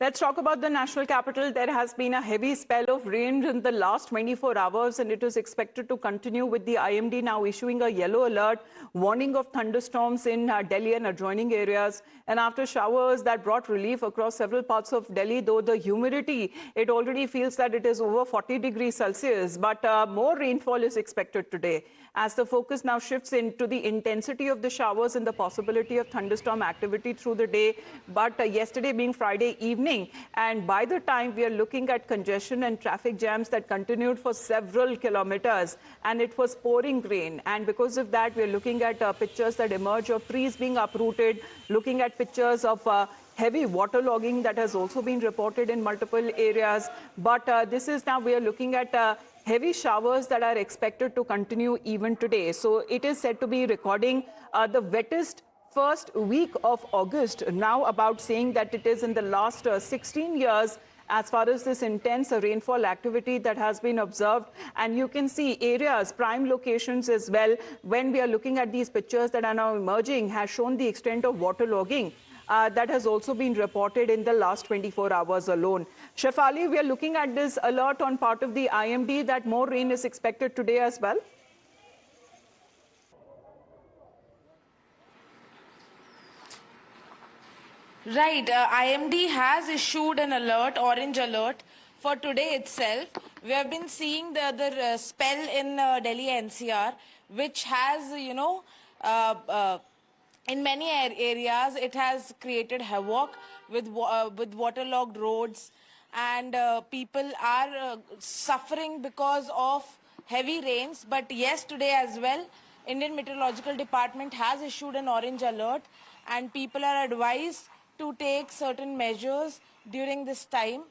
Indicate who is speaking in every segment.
Speaker 1: Let's talk about the national capital. There has been a heavy spell of rain in the last 24 hours, and it is expected to continue with the IMD now issuing a yellow alert, warning of thunderstorms in Delhi and adjoining areas. And after showers that brought relief across several parts of Delhi, though the humidity, it already feels that it is over 40 degrees Celsius. But more rainfall is expected today, as the focus now shifts into the intensity of the showers and the possibility of thunderstorm activity through the day. But yesterday being Friday evening, and by the time we are looking at congestion and traffic jams that continued for several kilometers, and it was pouring rain. And because of that, we are looking at pictures that emerge of trees being uprooted, looking at pictures of heavy waterlogging that has also been reported in multiple areas. But this is now we are looking at heavy showers that are expected to continue even today. So it is said to be recording the wettest first week of August, now about saying that it is in the last 16 years as far as this intense rainfall activity that has been observed. And you can see areas, prime locations as well, when we are looking at these pictures that are now emerging, has shown the extent of waterlogging that has also been reported in the last 24 hours alone. Shefali, we are looking at this alert on part of the IMD that more rain is expected today as well.
Speaker 2: Right, IMD has issued an alert, orange alert, for today itself. We have been seeing the other spell in Delhi NCR, which has, in many areas, it has created havoc with waterlogged roads, and people are suffering because of heavy rains. But yes, today as well, Indian Meteorological Department has issued an orange alert, and people are advised to take certain measures during this time.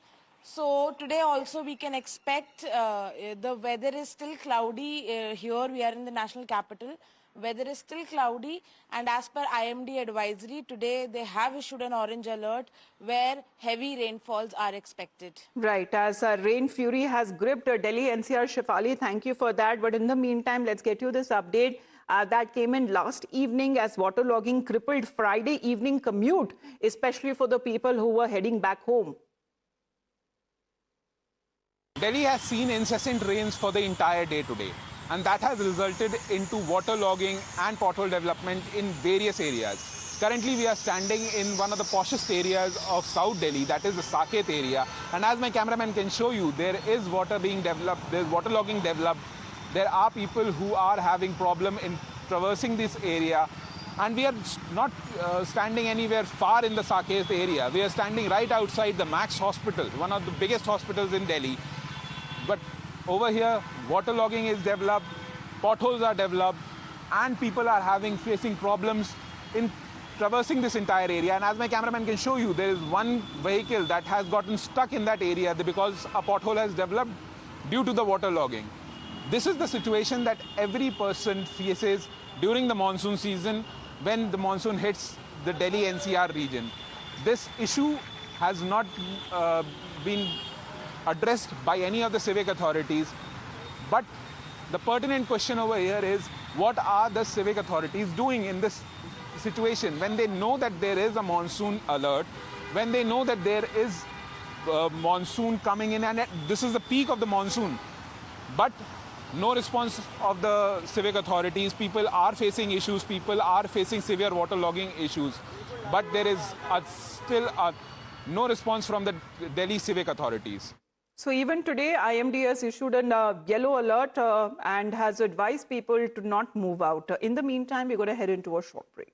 Speaker 2: So today also we can expect, the weather is still cloudy. Here we are in the national capital. Weather is still cloudy, and as per IMD advisory, today they have issued an orange alert where heavy rainfalls are expected.
Speaker 1: Right, as rain fury has gripped Delhi NCR. Shefali, thank you for that. But in the meantime, let's get you this update that came in last evening as waterlogging crippled Friday evening commute, especially for the people who were heading back home.
Speaker 3: Delhi has seen incessant rains for the entire day today, and that has resulted into waterlogging and pothole development in various areas. Currently, we are standing in one of the poshest areas of South Delhi, that is the Saket area. And as my cameraman can show you, there is water being developed, there is waterlogging developed. There are people who are having problem in traversing this area. And we are not standing anywhere far in the Saket area. We are standing right outside the Max Hospital, one of the biggest hospitals in Delhi. But over here, waterlogging is developed, potholes are developed, and people are facing problems in traversing this entire area. And as my cameraman can show you, there is one vehicle that has gotten stuck in that area because a pothole has developed due to the waterlogging. This is the situation that every person faces during the monsoon season when the monsoon hits the Delhi NCR region. This issue has not been addressed by any of the civic authorities, but the pertinent question over here is, what are the civic authorities doing in this situation when they know that there is a monsoon alert, when they know that there is monsoon coming in and this is the peak of the monsoon, but no response of the civic authorities. People are facing issues, people are facing severe waterlogging issues, but there is still no response from the Delhi civic authorities.
Speaker 1: So even today, IMD has issued a yellow alert and has advised people to not move out. In the meantime, we're going to head into a short break.